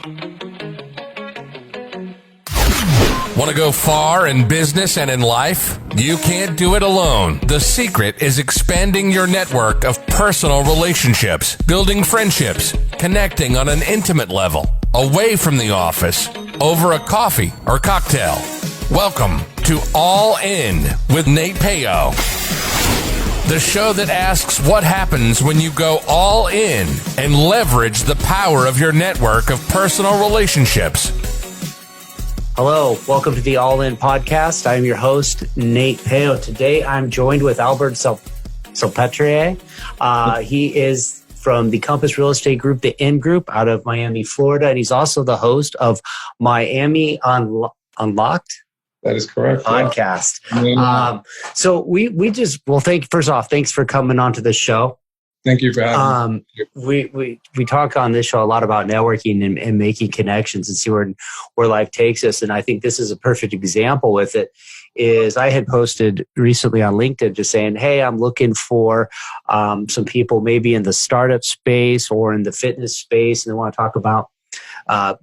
Want to go far in business and in life? You can't do it alone. The secret is expanding your network of personal relationships, building friendships, connecting on an intimate level, away from the office, over a coffee or cocktail. Welcome to All In with Nate Payo, the show that asks what happens when you go all in and leverage the power of your network of personal relationships. Hello, welcome to the All In podcast. I'm your host, Nate Payo. Today, I'm joined with Albert Salpetrier. He is from the Compass Real Estate Group, the In Group, out of Miami, Florida, and he's also the host of Miami Unlocked. That is correct. Podcast. Yeah. First off, thanks for coming on to the show. Thank you for having me. We talk on this show a lot about networking and making connections and see where life takes us. And I think this is a perfect example with it. Is I had posted recently on LinkedIn just saying, hey, I'm looking for some people maybe in the startup space or in the fitness space, and they want to talk about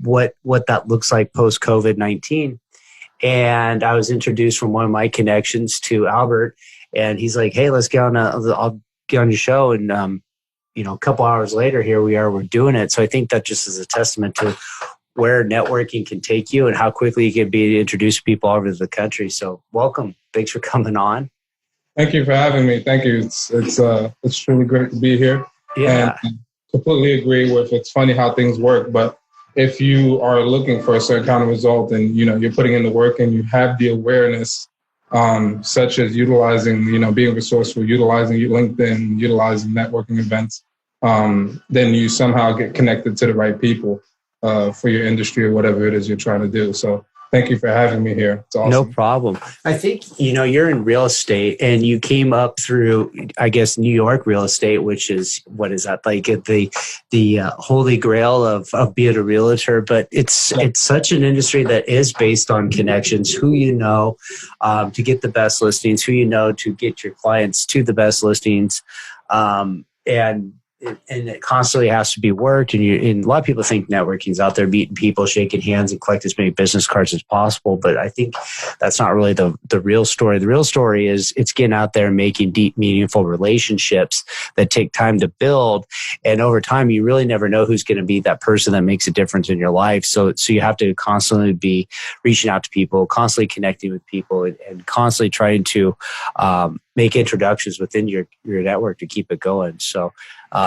what that looks like post COVID-19. And I was introduced from one of my connections to Albert, and he's like, hey, let's get on I'll get on your show. And, a couple hours later, here we are, we're doing it. So I think that just is a testament to where networking can take you and how quickly you can be introduced to people all over the country. So welcome. Thanks for coming on. Thank you for having me. Thank you. It's truly great to be here. Yeah. And I completely agree with, it's funny how things work, but if you are looking for a certain kind of result and, you're putting in the work and you have the awareness, such as utilizing, being resourceful, utilizing LinkedIn, utilizing networking events, then you somehow get connected to the right people for your industry or whatever it is you're trying to do. So thank you for having me here. It's awesome. No problem. I think, you're in real estate and you came up through, I guess, New York real estate, which is, what is that, like the holy grail of being a realtor. But it's such an industry that is based on connections, who to get the best listings, who to get your clients to the best listings. And it constantly has to be worked. And a lot of people think networking's out there meeting people, shaking hands, and collect as many business cards as possible. But I think that's not really the real story. The real story is it's getting out there and making deep, meaningful relationships that take time to build. And over time, you really never know who's going to be that person that makes a difference in your life. So you have to constantly be reaching out to people, constantly connecting with people, and constantly trying to make introductions within your network to keep it going. So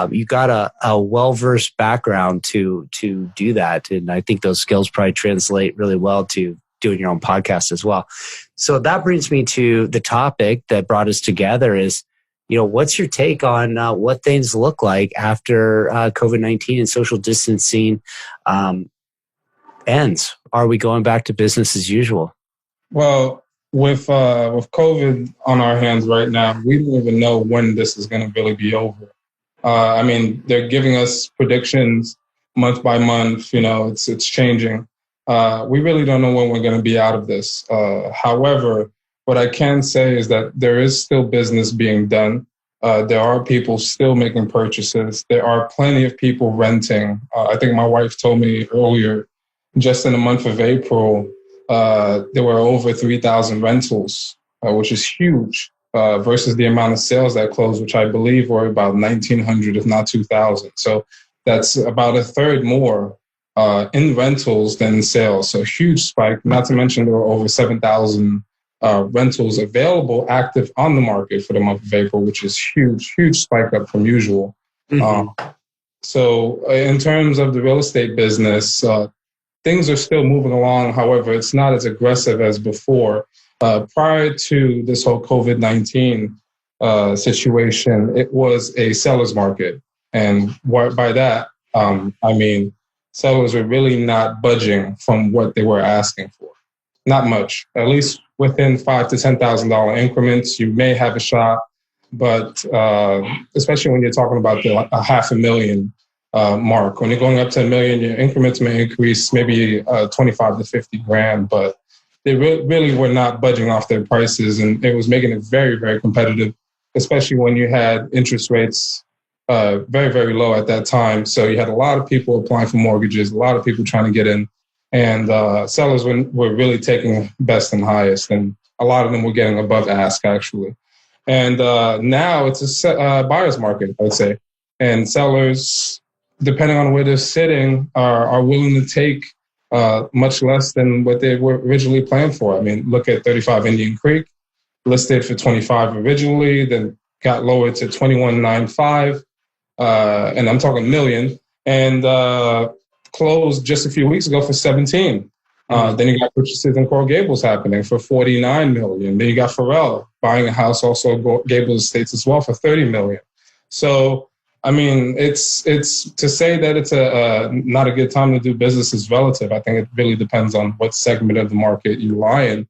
you got a well-versed background to do that. And I think those skills probably translate really well to doing your own podcast as well. So that brings me to the topic that brought us together is, what's your take on what things look like after COVID-19 and social distancing ends? Are we going back to business as usual? Well, with COVID on our hands right now, we don't even know when this is going to really be over. They're giving us predictions month by month. It's changing. We really don't know when we're going to be out of this. However, what I can say is that there is still business being done. There are people still making purchases. There are plenty of people renting. I think my wife told me earlier, just in the month of April, there were over 3,000 rentals, which is huge. Versus the amount of sales that closed, which I believe were about 1,900, if not 2,000. So that's about a third more in rentals than in sales. So huge spike, not to mention there were over 7,000 rentals available, active on the market for the month of April, which is huge spike up from usual. Mm-hmm. So in terms of the real estate business, things are still moving along. However, it's not as aggressive as before. Prior to this whole COVID-19 situation, it was a seller's market. And by that, sellers were really not budging from what they were asking for. Not much, at least within $5,000 to $10,000 increments. You may have a shot, but especially when you're talking about the $500,000 mark, when you're going up to $1 million, your increments may increase maybe 25 to 50 grand, but they really were not budging off their prices, and it was making it very, very competitive, especially when you had interest rates very, very low at that time. So you had a lot of people applying for mortgages, a lot of people trying to get in, and sellers were really taking best and highest, and a lot of them were getting above ask, actually. And now it's a buyer's market, I would say. And sellers, depending on where they're sitting, are willing to take much less than what they were originally planned for. I mean, look at 35 Indian Creek, listed for 25 originally, then got lowered to 21.95, and I'm talking million, and closed just a few weeks ago for 17. Then you got purchases in Coral Gables happening for 49 million. Then you got Pharrell buying a house also in Gables Estates as well for 30 million. So, I mean, it's to say that it's not a good time to do business is relative. I think it really depends on what segment of the market you lie in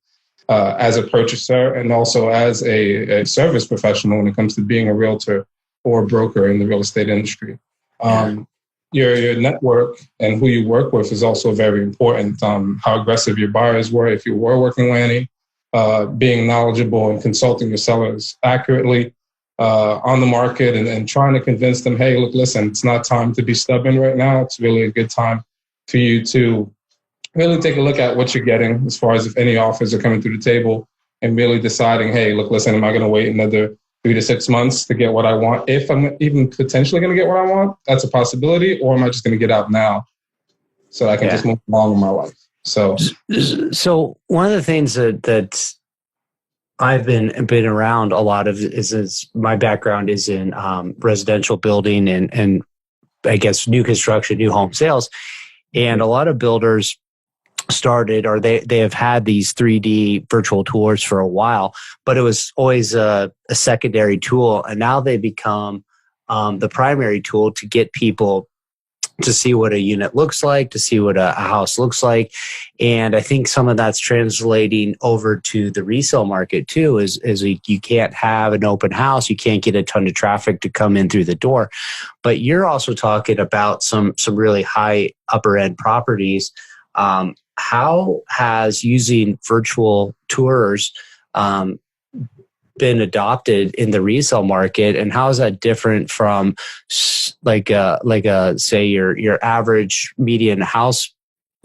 as a purchaser, and also as a service professional when it comes to being a realtor or a broker in the real estate industry. Your network and who you work with is also very important. How aggressive your buyers were, if you were working with any, being knowledgeable and consulting your sellers accurately on the market, and trying to convince them, hey, look, listen, it's not time to be stubborn right now. It's really a good time for you to really take a look at what you're getting as far as if any offers are coming through the table, and really deciding, hey, look, listen, am I going to wait another 3 to 6 months to get what I want? If I'm even potentially going to get what I want, that's a possibility. Or am I just going to get out now so I can just move along with my life? So one of the things that I've been around a lot of is my background is in residential building and I guess new construction, new home sales. And a lot of builders started, or they have had these 3D virtual tours for a while, but it was always a secondary tool. And now they become the primary tool to get people to see what a unit looks like, to see what a house looks like. And I think some of that's translating over to the resale market too, is you can't have an open house. You can't get a ton of traffic to come in through the door. But you're also talking about some really high upper end properties. How has using virtual tours been adopted in the resale market, and how is that different from like say your average median house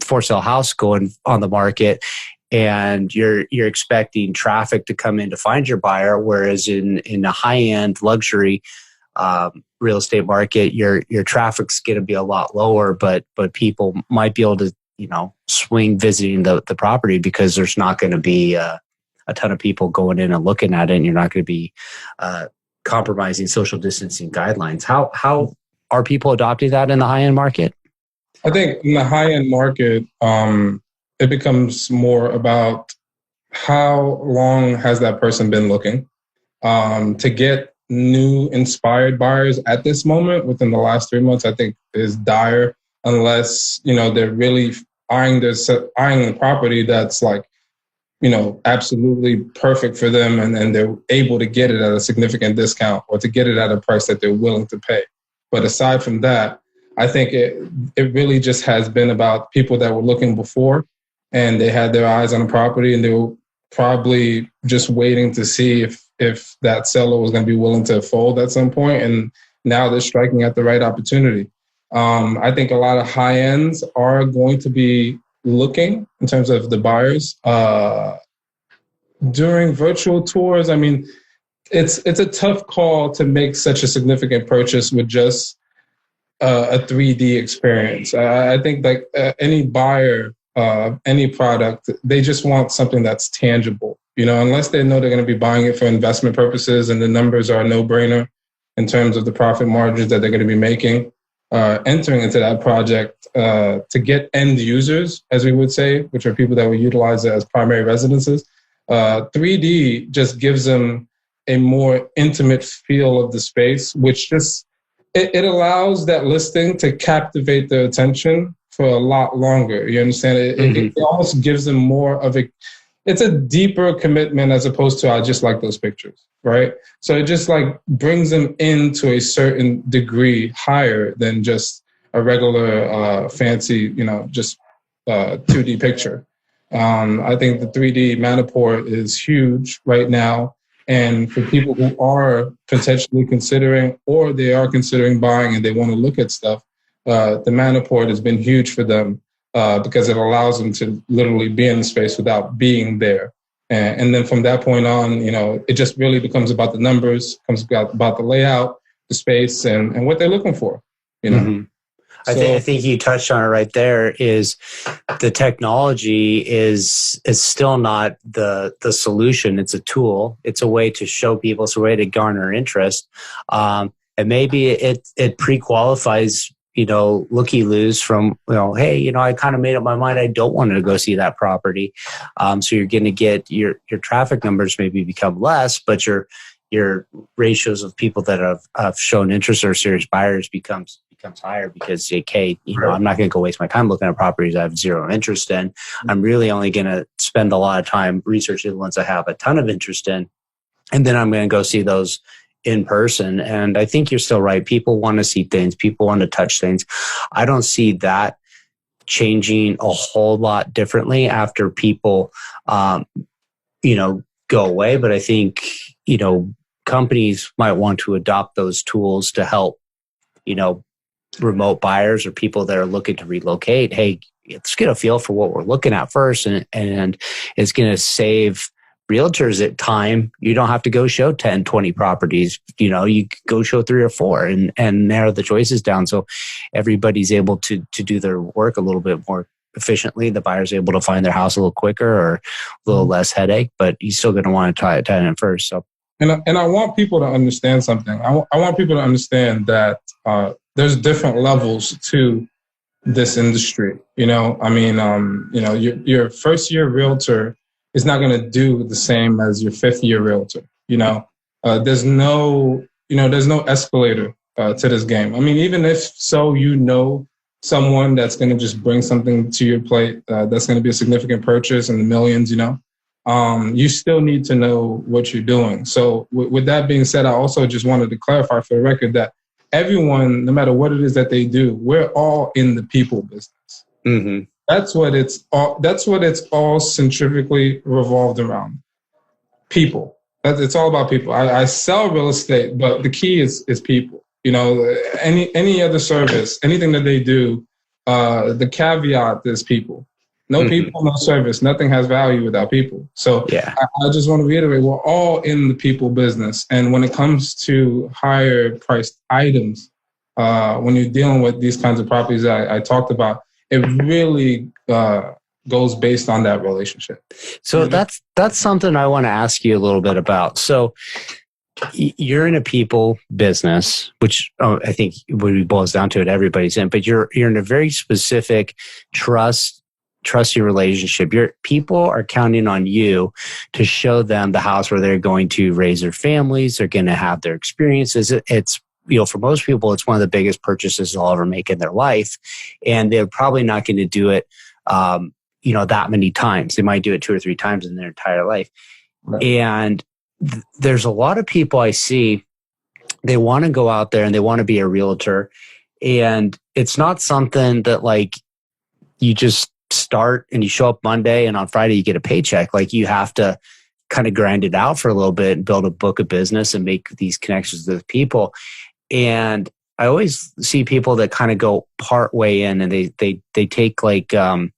for sale house going on the market, and you're expecting traffic to come in to find your buyer, whereas in a high end luxury real estate market, your traffic's going to be a lot lower, but people might be able to swing visiting the property because there's not going to be a ton of people going in and looking at it, and you're not going to be compromising social distancing guidelines. How are people adopting that in the high end market? I think in the high end market, it becomes more about how long has that person been looking to get new inspired buyers at this moment within the last 3 months. I think is dire unless they're really eyeing the property that's like absolutely perfect for them, and they're able to get it at a significant discount or to get it at a price that they're willing to pay. But aside from that, I think it really just has been about people that were looking before, and they had their eyes on a property, and they were probably just waiting to see if that seller was going to be willing to fold at some point, and now they're striking at the right opportunity. I think a lot of high ends are going to be looking in terms of the buyers during virtual tours. I mean, it's a tough call to make such a significant purchase with just a 3D experience. I think like any buyer, any product, they just want something that's tangible. Unless they know they're going to be buying it for investment purposes and the numbers are a no-brainer in terms of the profit margins that they're going to be making. Entering into that project to get end users, as we would say, which are people that we utilize as primary residences. 3D just gives them a more intimate feel of the space, which just it allows that listing to captivate their attention for a lot longer. You understand? It almost gives them more of it's a deeper commitment as opposed to I just like those pictures, right? So it just like brings them into a certain degree higher than just a regular fancy, just 2D picture. I think the 3D Matterport is huge right now, And for people who are potentially considering, or they are considering buying and they want to look at stuff, the Manaport has been huge for them because it allows them to literally be in the space without being there. And then from that point on, it just really becomes about the numbers, becomes about the layout, the space, and what they're looking for. Mm-hmm. I think you touched on it right there. Is the technology is still not the solution. It's a tool. It's a way to show people. It's a way to garner interest. And maybe it pre-qualifies, looky-loos from, hey, I kind of made up my mind. I don't want to go see that property. So you're going to get your traffic numbers maybe become less, but your ratios of people that have shown interest or serious buyers becomes higher because, okay, I'm not going to go waste my time looking at properties I have zero interest in. I'm really only going to spend a lot of time researching the ones I have a ton of interest in. And then I'm going to go see those in person. And I think you're still right. People want to see things. People want to touch things. I don't see that changing a whole lot differently after people, go away. But I think, companies might want to adopt those tools to help, remote buyers or people that are looking to relocate. Hey, let's get a feel for what we're looking at first. And it's going to save realtors at time. You don't have to go show 10, 20 properties. You go show 3 or 4 and narrow the choices down. So everybody's able to do their work a little bit more efficiently. The buyer's able to find their house a little quicker or a little less headache, but you're still going to want to tie it in first. So, and I want people to understand something. I want people to understand that there's different levels to this industry. Your first year realtor is not going to do the same as your 5th year realtor. There's no escalator to this game. Even if someone that's going to just bring something to your plate, that's going to be a significant purchase in the millions, you still need to know what you're doing. So with that being said, I also just wanted to clarify for the record that everyone, no matter what it is that they do, we're all in the people business. Mm-hmm. That's what it's all centrifugally revolved around. People. It's all about people. I sell real estate, but the key is people. Any other service, anything that they do, the caveat is people. No people, no service. Nothing has value without people. So yeah. I just want to reiterate, we're all in the people business. And when it comes to higher priced items, when you're dealing with these kinds of properties I talked about, it really goes based on that relationship. So that's something I want to ask you a little bit about. So you're in a people business, which I think when it boils down to it, everybody's in, but you're in a very specific trusty relationship. Your people are counting on you to show them the house where they're going to raise their families. They're going to have their experiences. It's, for most people, it's one of the biggest purchases they'll ever make in their life. And they're probably not going to do it, that many times. They might do it 2 or 3 times in their entire life. Right. And there's a lot of people I see, they want to go out there and they want to be a realtor. And it's not something that you just start and you show up Monday and on Friday you get a paycheck. You have to kind of grind it out for a little bit and build a book of business and make these connections with people. And I always see people that kind of go part way in and they take a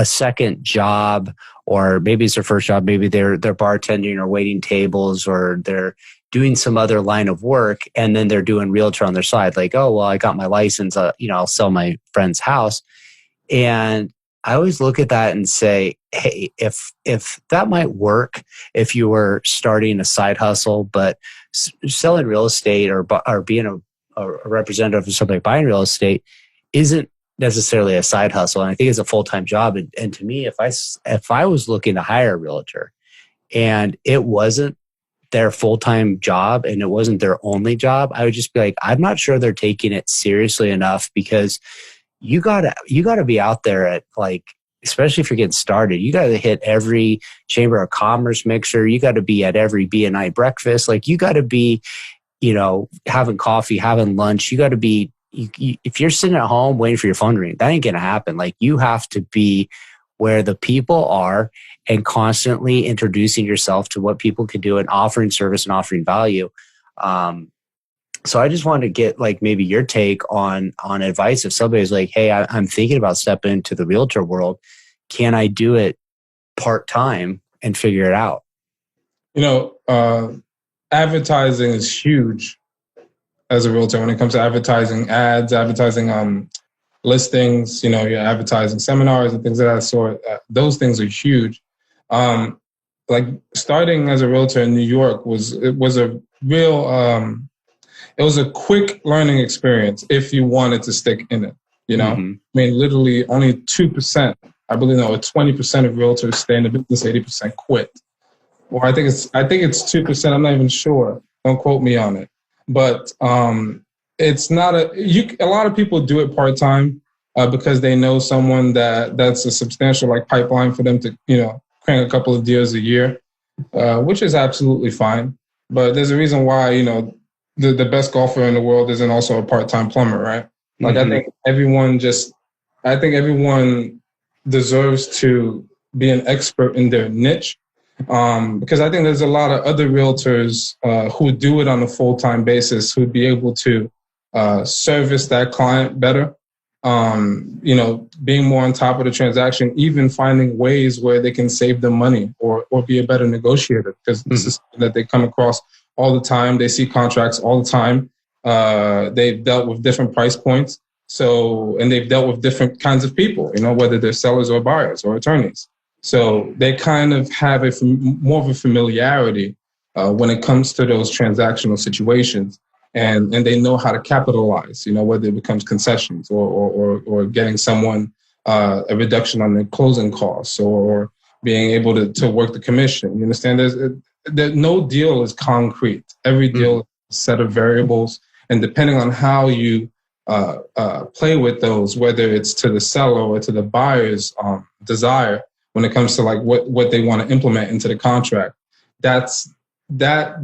second job, or maybe it's their first job. Maybe they're bartending or waiting tables, or they're doing some other line of work. And then they're doing realtor on their side. I got my license, I'll sell my friend's house. And I always look at that and say, hey, if that might work, if you were starting a side hustle, but selling real estate or being a representative of somebody buying real estate isn't necessarily a side hustle. And I think it's a full-time job. And to me, if I was looking to hire a realtor and it wasn't their full-time job and it wasn't their only job, I would just be I'm not sure they're taking it seriously enough, because you gotta be out there at especially if you're getting started, you gotta hit every Chamber of Commerce mixer. You gotta be at every BNI breakfast. You gotta be, having coffee, having lunch. You gotta be, if you're sitting at home waiting for your phone to ring, that ain't gonna happen. You have to be where the people are and constantly introducing yourself to what people can do and offering service and offering value. So I just wanted to get like maybe your take on advice. If somebody's like, hey, I'm thinking about stepping into the realtor world, can I do it part-time and figure it out? Advertising is huge as a realtor when it comes to advertising ads, advertising listings, you're advertising seminars and things of that sort. Those things are huge. Like starting as a realtor in New York was a real, it was a quick learning experience if you wanted to stick in it, Mm-hmm. I mean, literally only 2%, I believe, no, 20% of realtors stay in the business, 80% quit. Or I think it's 2%. I'm not even sure. Don't quote me on it. But it's not a lot of people do it part-time because they know someone that's a substantial like pipeline for them to, crank a couple of deals a year, which is absolutely fine. But there's a reason why, the best golfer in the world isn't also a part-time plumber, right? Like, Mm-hmm. I think everyone deserves to be an expert in their niche. Because I think there's a lot of other realtors who do it on a full-time basis who'd be able to service that client better, being more on top of the transaction, even finding ways where they can save them money or be a better negotiator, because this is something that they come across all the time. They see contracts all the time. They've dealt with different price points. And they've dealt with different kinds of people, whether they're sellers or buyers or attorneys. So they kind of have more of a familiarity when it comes to those transactional situations, and they know how to capitalize, whether it becomes concessions or getting someone a reduction on their closing costs or being able to work the commission. You understand? No deal is concrete. Every deal is a set of variables, and depending on how you play with those, whether it's to the seller or to the buyer's desire, when it comes to like what they want to implement into the contract, that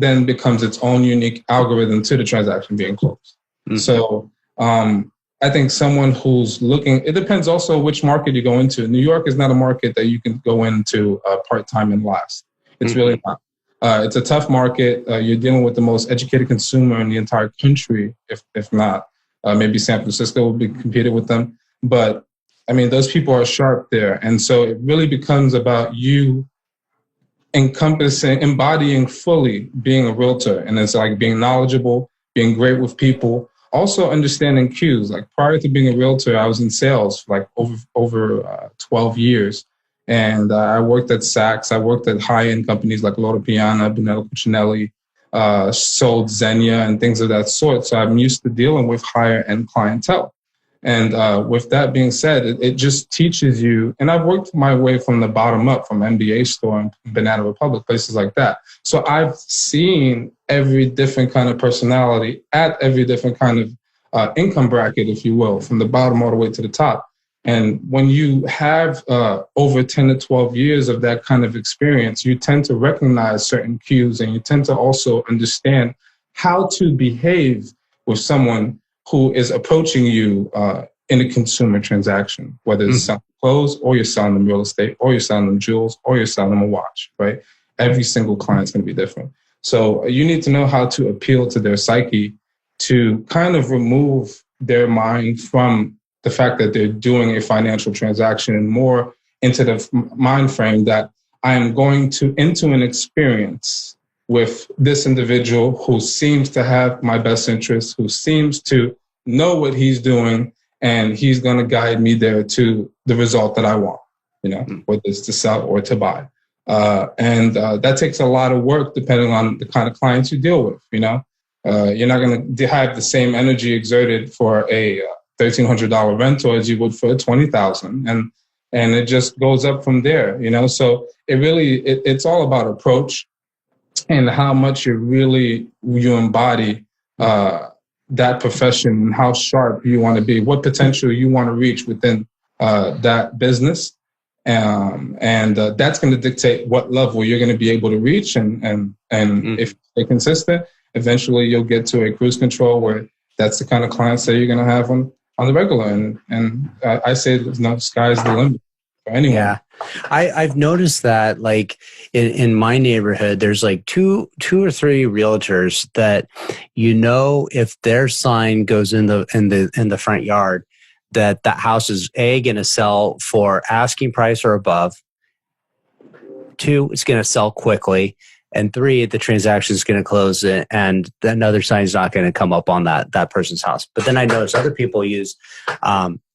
then becomes its own unique algorithm to the transaction being closed. Mm-hmm. So I think someone who's looking, it depends also which market you go into. New York is not a market that you can go into part-time and last. It's really not. It's a tough market. You're dealing with the most educated consumer in the entire country, if not. Maybe San Francisco will be competed with them. But I mean, those people are sharp there. And so it really becomes about you embodying fully being a realtor. And it's like being knowledgeable, being great with people, also understanding cues. Like prior to being a realtor, I was in sales for like over 12 years. And I worked at Saks. I worked at high-end companies like Loro Piana, Brunello Cucinelli, sold Xenia and things of that sort. So I'm used to dealing with higher-end clientele. And with that being said, it just teaches you, and I've worked my way from the bottom up, from MBA Store and Banana Republic, places like that. So I've seen every different kind of personality at every different kind of income bracket, if you will, from the bottom all the way to the top. And when you have over 10 to 12 years of that kind of experience, you tend to recognize certain cues, and you tend to also understand how to behave with someone who is approaching you in a consumer transaction, whether it's selling clothes or you're selling them real estate or you're selling them jewels or you're selling them a watch, right? Every single client's going to be different. So you need to know how to appeal to their psyche to kind of remove their mind from the fact that they're doing a financial transaction and more into the mind frame that I am going into an experience with this individual who seems to have my best interests, who seems to know what he's doing, and he's going to guide me there to the result that I want, whether it's to sell or to buy. And that takes a lot of work depending on the kind of clients you deal with, You're not going to have the same energy exerted for a $1,300 rental as you would for a $20,000. And it just goes up from there, So it's all about approach and how much you embody that profession and how sharp you want to be, what potential you want to reach within that business. And that's going to dictate what level you're going to be able to reach. And if you're consistent, eventually you'll get to a cruise control where that's the kind of clients that you're going to have on the regular. And I say, sky's the limit for anyone. Yeah. I've noticed that, like in my neighborhood, there's like two or three realtors that, if their sign goes in the front yard, that house is going to sell for asking price or above. 2, it's going to sell quickly. And 3, the transaction is going to close, and another sign is not going to come up on that person's house. But then I notice other people use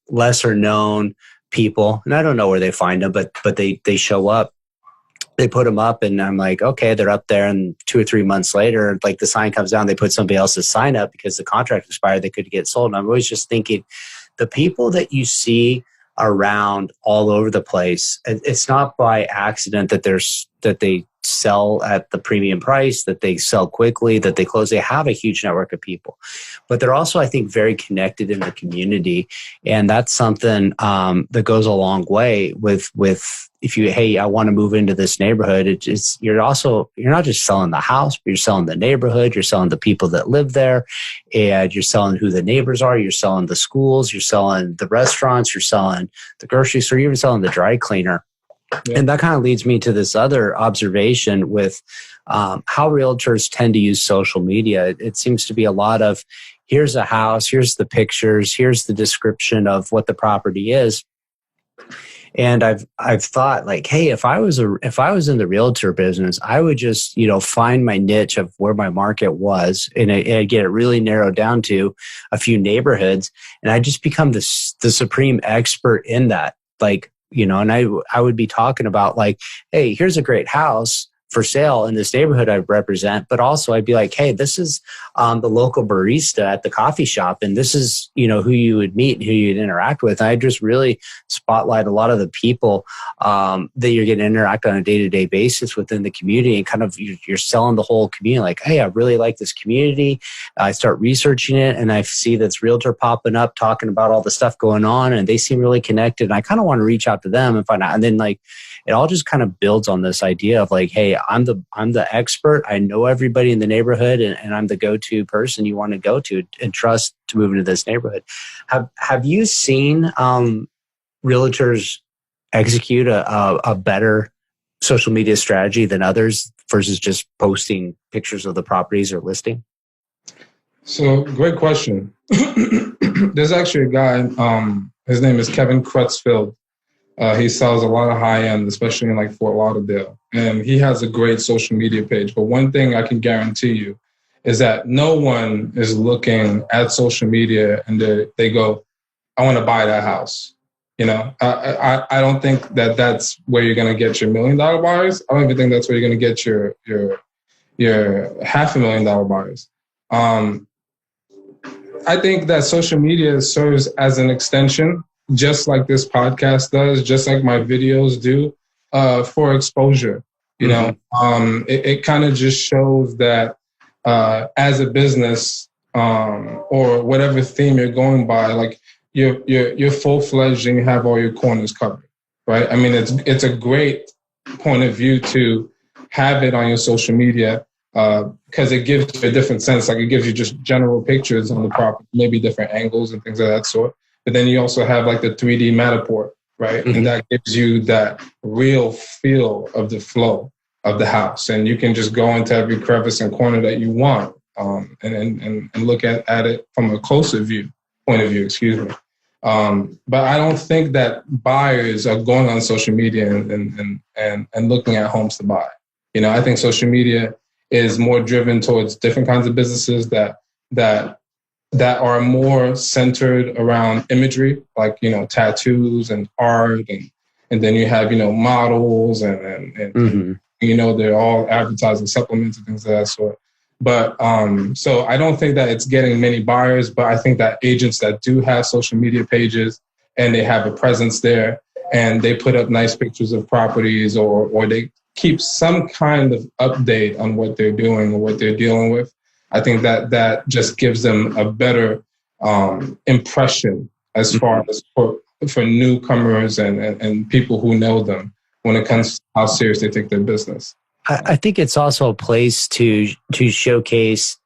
lesser known people, and I don't know where they find them, but they show up. They put them up, and I'm like, okay, they're up there, and 2 or 3 months later, like the sign comes down, they put somebody else's sign up because the contract expired, they could get sold. And I'm always just thinking, the people that you see around all over the place, it's not by accident that they sell at the premium price, that they sell quickly, that they close. They have a huge network of people, but they're also, I think, very connected in the community. And that's something that goes a long way with if you, hey, I want to move into this neighborhood. You're not just selling the house, but you're selling the neighborhood. You're selling the people that live there, and you're selling who the neighbors are. You're selling the schools. You're selling the restaurants. You're selling the grocery store. You're even selling the dry cleaner. Yeah. And that kind of leads me to this other observation with how realtors tend to use social media. It seems to be a lot of, here's a house, here's the pictures, here's the description of what the property is. And I've thought, like, hey, if I was in the realtor business, I would just, find my niche of where my market was, and I'd get it really narrowed down to a few neighborhoods, and I'd just become the supreme expert in that. Like, and I would be talking about, like, hey, here's a great house for sale in this neighborhood I represent, but also I'd be like, hey, this is the local barista at the coffee shop, and this is, who you would meet and who you'd interact with. And I just really spotlight a lot of the people that you're going to interact on a day-to-day basis within the community, and kind of you're selling the whole community. Like, hey, I really like this community. I start researching it, and I see this realtor popping up talking about all the stuff going on, and they seem really connected, and I kind of want to reach out to them and find out. And then, like, it all just kind of builds on this idea of, like, hey, I'm the expert. I know everybody in the neighborhood, and I'm the go-to person you want to go to and trust to move into this neighborhood. Have you seen realtors execute a better social media strategy than others versus just posting pictures of the properties or listing? So, great question. There's actually a guy, his name is Kevin Crutchfield. He sells a lot of high-end, especially in like Fort Lauderdale. And he has a great social media page. But one thing I can guarantee you is that no one is looking at social media and they go, I want to buy that house. I don't think that that's where you're going to get your $1 million buyers. I don't even think that's where you're going to get your $500,000 buyers. I think that social media serves as an extension, just like this podcast does, just like my videos do, for exposure. It kind of just shows that as a business or whatever theme you're going by, like you're full-fledged and you have all your corners covered, right? I mean, it's a great point of view to have it on your social media because it gives you a different sense. Like, it gives you just general pictures on the property, maybe different angles and things of that sort. But then you also have like the 3D Matterport, right? Mm-hmm. And that gives you that real feel of the flow of the house. And you can just go into every crevice and corner that you want and look at it from a closer point of view, excuse me. But I don't think that buyers are going on social media and looking at homes to buy. I think social media is more driven towards different kinds of businesses that are more centered around imagery, like, tattoos and art. And then you have, models and mm-hmm. They're all advertising supplements and things of that sort. But so I don't think that it's getting many buyers, but I think that agents that do have social media pages and they have a presence there and they put up nice pictures of properties or they keep some kind of update on what they're doing or what they're dealing with, I think that just gives them a better impression as far as for newcomers and people who know them when it comes to how serious they take their business. I think it's also a place to showcase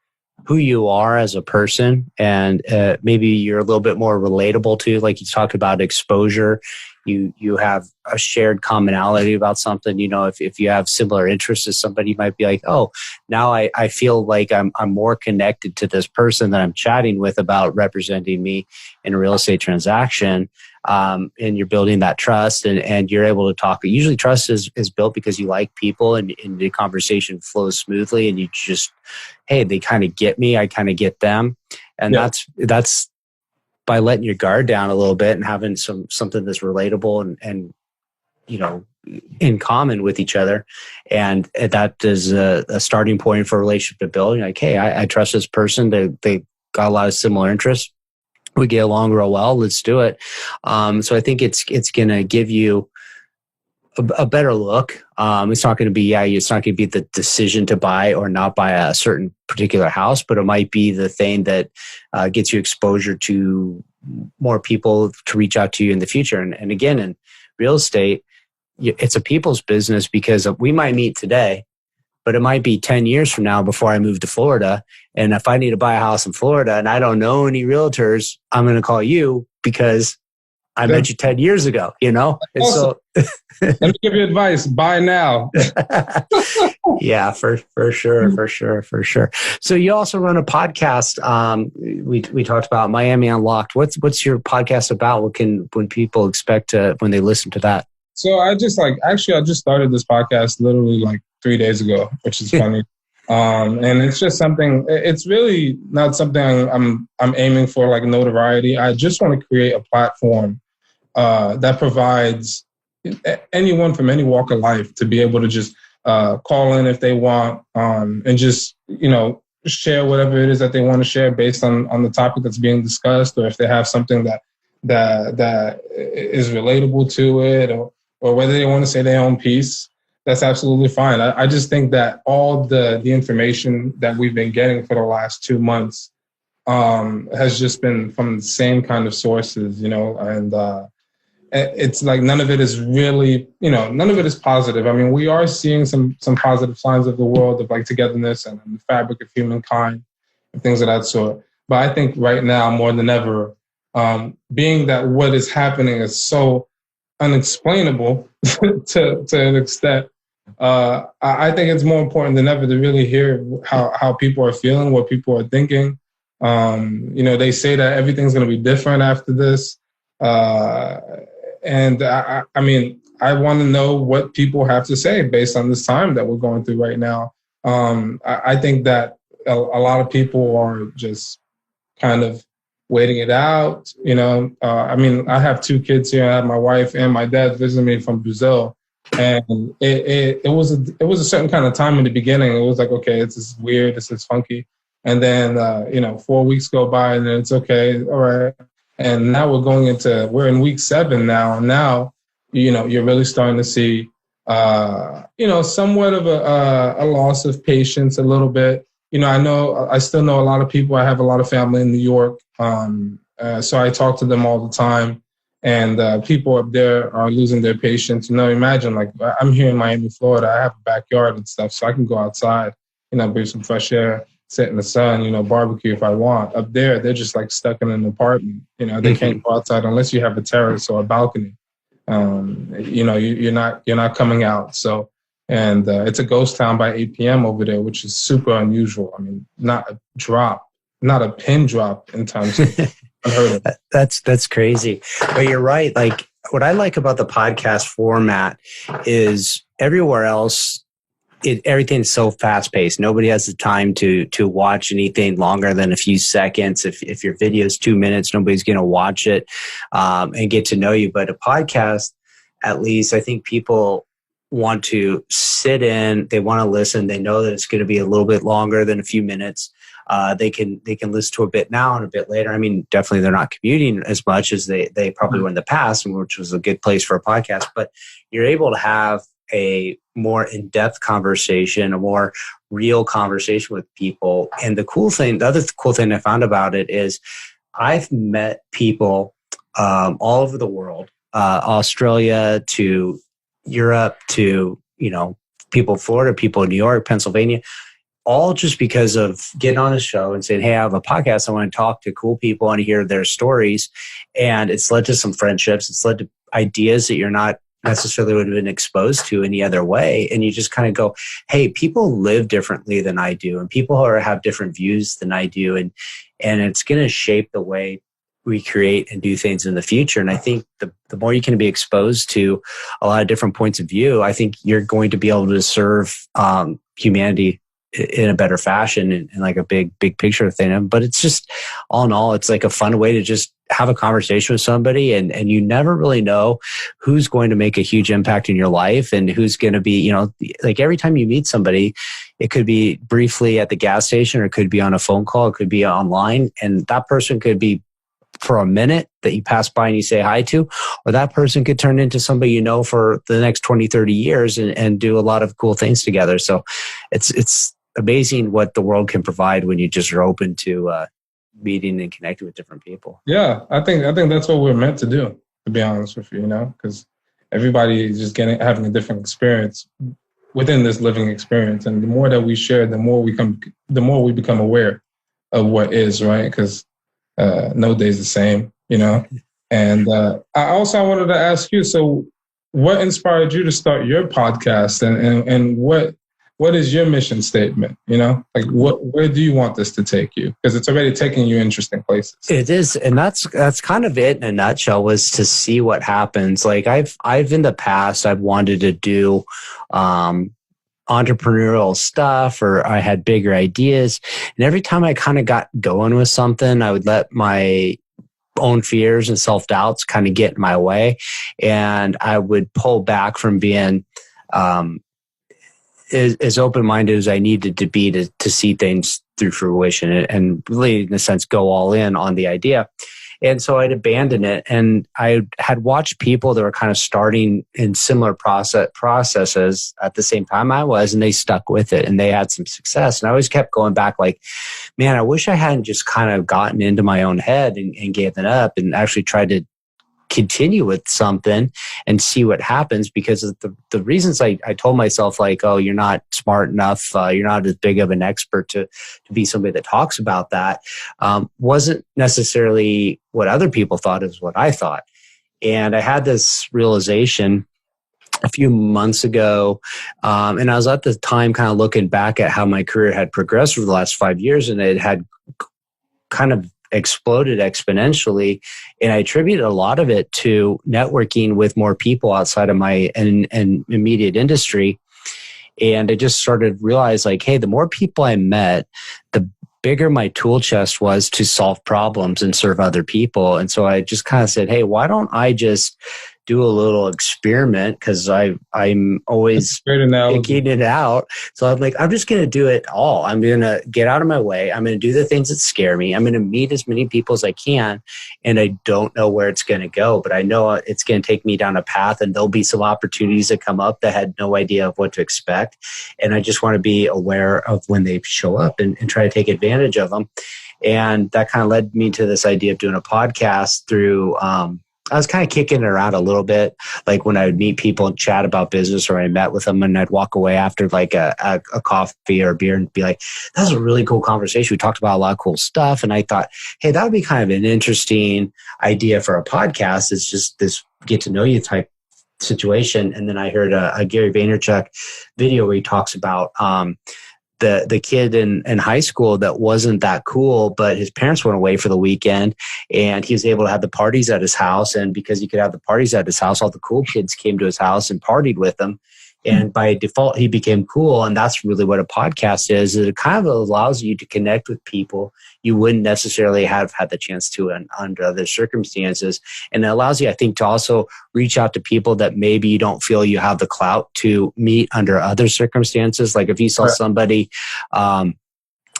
who you are as a person, and maybe you're a little bit more relatable to, like you talked about exposure. you have a shared commonality about something. If you have similar interests as somebody, you might be like, oh, now I feel like I'm more connected to this person that I'm chatting with about representing me in a real estate transaction. And you're building that trust, and you're able to talk. Usually trust is built because you like people, and the conversation flows smoothly, and you just, hey, they kind of get me, I kind of get them. And that's by letting your guard down a little bit and having something that's relatable and in common with each other. And that is a starting point for a relationship to build. You're like, hey, I trust this person. They got a lot of similar interests. We get along real well. Let's do it. So I think it's going to give you a better look. It's not going to be, it's not going to be the decision to buy or not buy a certain particular house, but it might be the thing that gets you exposure to more people to reach out to you in the future. And again, in real estate, it's a people's business, because we might meet today, but it might be 10 years from now before I move to Florida. And if I need to buy a house in Florida and I don't know any realtors, I'm going to call you because I met you 10 years ago, And awesome. So let me give you advice. Buy now. Yeah, for sure. So you also run a podcast. We talked about Miami Unlocked. What's your podcast about? What when people expect when they listen to that? So I just started this podcast literally like 3 days ago, which is funny. And it's just something, it's really not something I'm aiming for like notoriety. I just want to create a platform that provides anyone from any walk of life to be able to just call in if they want, and just, share whatever it is that they want to share based on the topic that's being discussed, or if they have something that is relatable to it, or whether they want to say their own piece. That's absolutely fine. I just think that all the information that we've been getting for the last 2 months has just been from the same kind of sources, and it's like none of it is really, none of it is positive. I mean, we are seeing some positive signs of the world of like togetherness and the fabric of humankind and things of that sort. But I think right now, more than ever, being that what is happening is so unexplainable to an extent, I think it's more important than ever to really hear how people are feeling, what people are thinking. They say that everything's going to be different after this. And I mean, I want to know what people have to say based on this time that we're going through right now. I think that a lot of people are just kind of waiting it out. I mean, I have 2 kids here. I have my wife and my dad visiting me from Brazil. And it was a certain kind of time in the beginning. It was like, okay, this is weird, this is funky. And then, 4 weeks go by and then it's okay. All right. And now we're in week 7 now. And now, you're really starting to see, somewhat of a loss of patience a little bit. I still know a lot of people. I have a lot of family in New York. So I talk to them all the time. And people up there are losing their patience. Imagine, like, I'm here in Miami, Florida. I have a backyard and stuff, so I can go outside, breathe some fresh air, sit in the sun, barbecue if I want. Up there, they're just like stuck in an apartment. They can't go outside unless you have a terrace or a balcony. You're not coming out. So, and it's a ghost town by 8 p.m. over there, which is super unusual. I mean, not a pin drop in terms of That's crazy. But you're right. Like, what I like about the podcast format is everywhere else, everything's so fast paced. Nobody has the time to watch anything longer than a few seconds. If your video is 2 minutes, nobody's going to watch it and get to know you. But a podcast, at least, I think people want to sit in, they want to listen. They know that it's going to be a little bit longer than a few minutes. They can listen to a bit now and a bit later. I mean, definitely they're not commuting as much as they probably were in the past, which was a good place for a podcast. But you're able to have a more in-depth conversation, a more real conversation with people. And the other cool thing I found about it is I've met people all over the world, Australia to Europe to, people in Florida, people in New York, Pennsylvania, all just because of getting on a show and saying, hey, I have a podcast. I want to talk to cool people. I want to hear their stories. And it's led to some friendships. It's led to ideas that you're not necessarily would have been exposed to any other way. And you just kind of go, hey, people live differently than I do, and people have different views than I do. And it's going to shape the way we create and do things in the future. And I think the more you can be exposed to a lot of different points of view, I think you're going to be able to serve humanity in a better fashion and like a big picture thing. But it's just, all in all, it's like a fun way to just have a conversation with somebody, and you never really know who's going to make a huge impact in your life and who's going to be, like every time you meet somebody, it could be briefly at the gas station, or it could be on a phone call, it could be online, and that person could be for a minute that you pass by and you say hi to, or that person could turn into somebody for the next 20, 30 years and do a lot of cool things together. So it's amazing what the world can provide when you just are open to meeting and connecting with different people. Yeah, I think that's what we're meant to do, to be honest with you, because everybody is just having a different experience within this living experience. And the more that we share, the more we become aware of what is, right? Because no day's the same, And I wanted to ask you, so what inspired you to start your podcast, and what is your mission statement? Like where do you want this to take you? Because it's already taking you interesting places. It is, and that's kind of it in a nutshell, was to see what happens. Like I've in the past, I've wanted to do entrepreneurial stuff, or I had bigger ideas, and every time I kind of got going with something, I would let my own fears and self-doubts kind of get in my way, and I would pull back from being as open-minded as I needed to be to see things through fruition and really, in a sense, go all in on the idea. And so I'd abandon it. And I had watched people that were kind of starting in similar processes at the same time I was, and they stuck with it and they had some success. And I always kept going back like, man, I wish I hadn't just kind of gotten into my own head and given up and actually tried to continue with something and see what happens, because of the reasons I told myself, like, oh, you're not smart enough, you're not as big of an expert to be somebody that talks about that, wasn't necessarily what other people thought, is what I thought. And I had this realization a few months ago, and I was at the time kind of looking back at how my career had progressed over the last 5 years, and it had kind of exploded exponentially. And I attributed a lot of it to networking with more people outside of my immediate industry. And I just started to realize, like, hey, the more people I met, the bigger my tool chest was to solve problems and serve other people. And so I just kind of said, hey, why don't I just do a little experiment, because I'm always picking it out. So I'm like, I'm just going to do it all. I'm going to get out of my way. I'm going to do the things that scare me. I'm going to meet as many people as I can. And I don't know where it's going to go, but I know it's going to take me down a path, and there'll be some opportunities that come up that I had no idea of what to expect. And I just want to be aware of when they show up and try to take advantage of them. And that kind of led me to this idea of doing a podcast through, I was kind of kicking it around a little bit, like when I would meet people and chat about business, or I met with them and I'd walk away after like a coffee or a beer and be like, that was a really cool conversation. We talked about a lot of cool stuff. And I thought, hey, that would be kind of an interesting idea for a podcast. It's just this get to know you type situation. And then I heard a Gary Vaynerchuk video where he talks about the kid in high school that wasn't that cool, but his parents went away for the weekend and he was able to have the parties at his house. And because he could have the parties at his house, all the cool kids came to his house and partied with him. And by default, he became cool. And that's really what a podcast is. It kind of allows you to connect with people you wouldn't necessarily have had the chance to under other circumstances. And it allows you, I think, to also reach out to people that maybe you don't feel you have the clout to meet under other circumstances. Like if you saw somebody,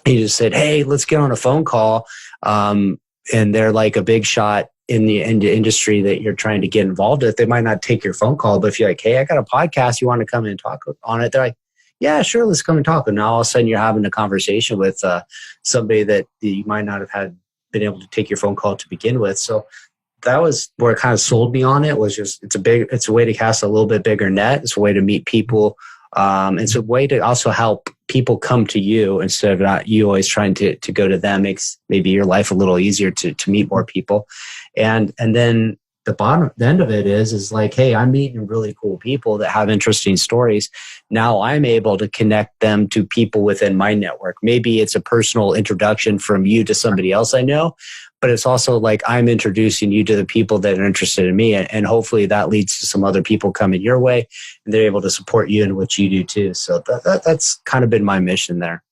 he just said, hey, let's get on a phone call. And they're like a big shot in the industry that you're trying to get involved with. They might not take your phone call, but if you're like, hey, I got a podcast, you want to come in and talk on it? They're like, yeah, sure, let's come and talk. And now all of a sudden you're having a conversation with somebody that you might not have been able to take your phone call to begin with. So that was where it kind of sold me on it, was just, it's a way to cast a little bit bigger net. It's a way to meet people. It's a way to also help people come to you instead of not you always trying to go to them. Makes maybe your life a little easier to meet more people. And then the end of it is like, hey, I'm meeting really cool people that have interesting stories. Now I'm able to connect them to people within my network. Maybe it's a personal introduction from you to somebody else I know, but it's also like I'm introducing you to the people that are interested in me. And hopefully that leads to some other people coming your way and they're able to support you in what you do too. So that's kind of been my mission there.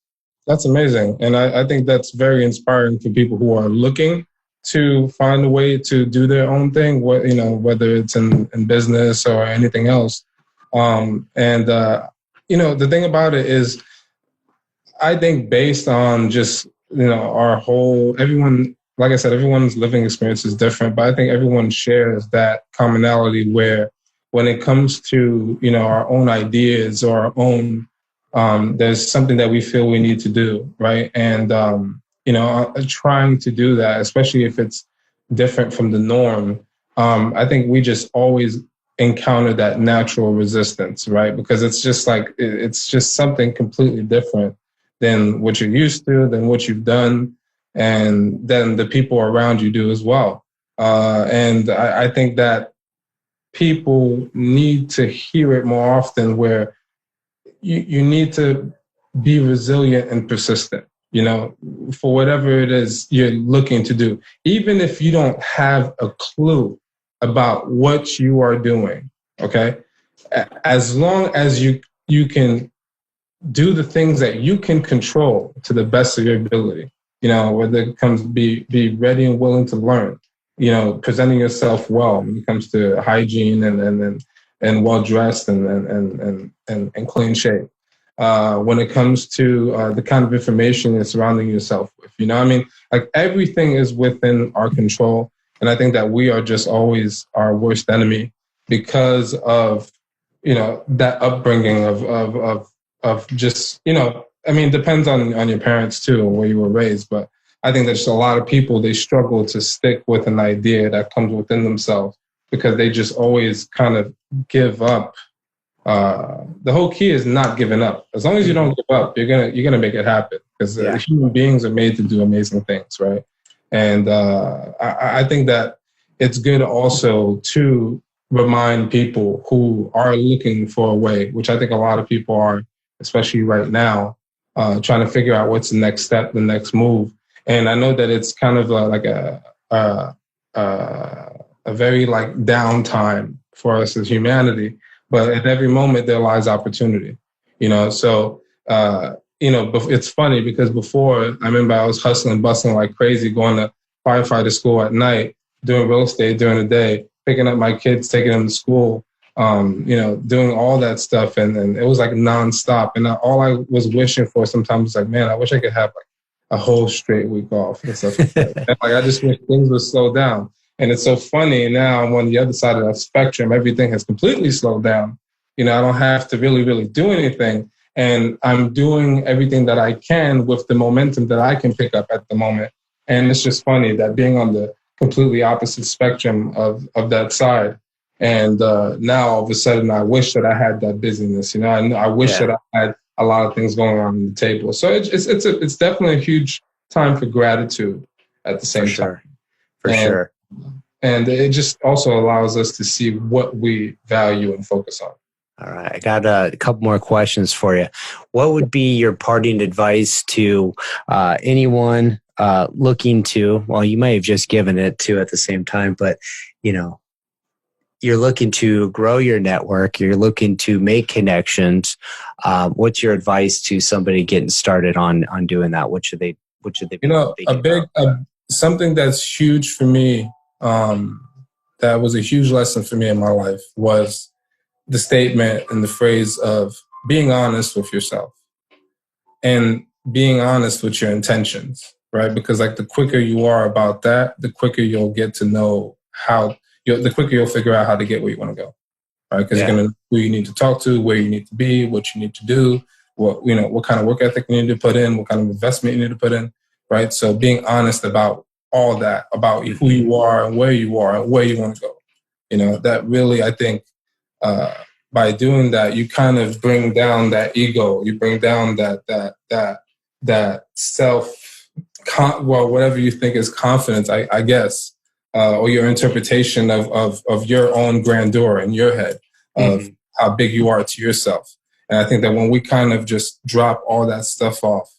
That's amazing. And I think that's very inspiring for people who are looking to find a way to do their own thing, whether it's in business or anything else. The thing about it is, I think based on just, everyone, like I said, everyone's living experience is different, but I think everyone shares that commonality where when it comes to, our own ideas or our own, there's something that we feel we need to do, right? And, trying to do that, especially if it's different from the norm, I think we just always encounter that natural resistance, right? Because it's just like, it's just something completely different than what you're used to, than what you've done, and then the people around you do as well. And I think that people need to hear it more often, where you need to be resilient and persistent, for whatever it is you're looking to do. Even if you don't have a clue about what you are doing, okay? As long as you can do the things that you can control to the best of your ability, whether it comes to be ready and willing to learn, presenting yourself well when it comes to hygiene and well dressed and clean shape. When it comes to the kind of information you're surrounding yourself with, like everything is within our control. And I think that we are just always our worst enemy because of, that upbringing of just, it depends on your parents too, and where you were raised. But I think that just a lot of people, they struggle to stick with an idea that comes within themselves because they just always kind of give up. The whole key is not giving up. As long as you don't give up, you're gonna make it happen, because human beings are made to do amazing things, right? And I think that it's good also to remind people who are looking for a way, which I think a lot of people are, especially right now, trying to figure out what's the next step, the next move. And I know that it's kind of like a very like downtime for us as humanity. But at every moment there lies opportunity, So, it's funny because before, I remember I was hustling, bustling like crazy, going to firefighter school at night, doing real estate during the day, picking up my kids, taking them to school, doing all that stuff. And it was like nonstop. And all I was wishing for sometimes was like, man, I wish I could have like a whole straight week off and stuff like that. And, like, I just wish things would slow down. And it's so funny now I'm on the other side of that spectrum. Everything has completely slowed down. I don't have to really, really do anything. And I'm doing everything that I can with the momentum that I can pick up at the moment. And it's just funny that being on the completely opposite spectrum of that side. And now all of a sudden, I wish that I had that busyness. I wish that I had a lot of things going on the table. So it's definitely a huge time for gratitude at the same time. For sure. And it just also allows us to see what we value and focus on. All right. I got a couple more questions for you. What would be your parting advice to anyone looking to, well, you may have just given it to at the same time, but, you're looking to grow your network, you're looking to make connections. What's your advice to somebody getting started on doing that? What should they something that's huge for me, that was a huge lesson for me in my life, was the statement and the phrase of being honest with yourself and being honest with your intentions, right? Because like the quicker you are about that, the quicker you'll get to know the quicker you'll figure out how to get where you want to go, right? Because you're going to know who you need to talk to, where you need to be, what you need to do, what kind of work ethic you need to put in, what kind of investment you need to put in, right? So being honest about all that, about who you are and where you want to go, that really, I think, by doing that, you kind of bring down that ego, you bring down that self, whatever you think is confidence, I guess. or your interpretation of your own grandeur in your head of how big you are to yourself. And I think that when we kind of just drop all that stuff off,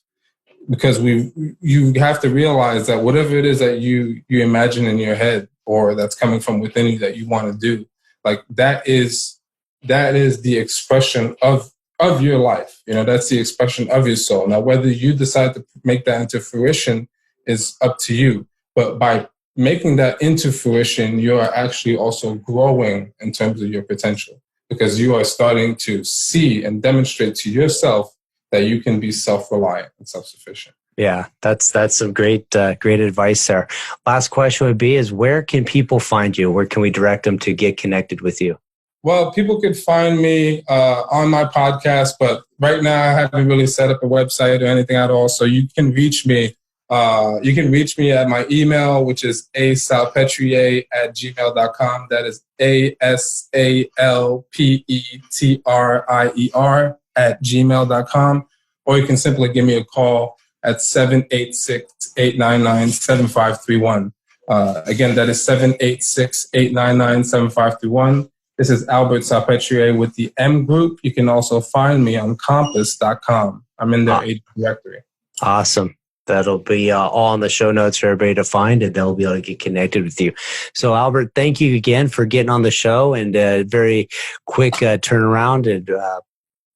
because you have to realize that whatever it is that you imagine in your head or that's coming from within you that you want to do, like that is the expression of your life. That's the expression of your soul. Now, whether you decide to make that into fruition is up to you. But by making that into fruition, you are actually also growing in terms of your potential, because you are starting to see and demonstrate to yourself that you can be self-reliant and self-sufficient. Yeah, that's some great advice there. Last question would be is where can people find you? Where can we direct them to get connected with you? Well, people could find me on my podcast, but right now I haven't really set up a website or anything at all. So you can reach me. You can reach me at my email, which is asalpetrier@gmail.com. That is asalpetrier@gmail.com. Or you can simply give me a call at 786-899-7531. Again, that is 786-899-7531. This is Albert Salpetrier with the M Group. You can also find me on compass.com. I'm in their agent directory. Awesome. That'll be all on the show notes for everybody to find, and they'll be able to get connected with you. So, Albert, thank you again for getting on the show, and very quick turnaround. And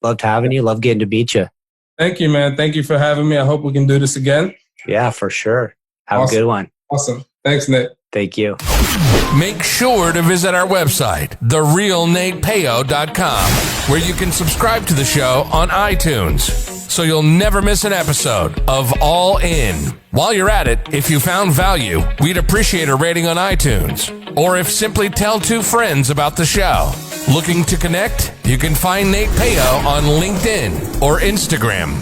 loved having you. Love getting to meet you. Thank you, man. Thank you for having me. I hope we can do this again. Yeah, for sure. Have a good one. Awesome. Thanks, Nick. Thank you. Make sure to visit our website, therealnatepeo.com, where you can subscribe to the show on iTunes, so you'll never miss an episode of All In. While you're at it, if you found value, we'd appreciate a rating on iTunes, or if simply tell 2 friends about the show. Looking to connect? You can find Nate Peo on LinkedIn or Instagram.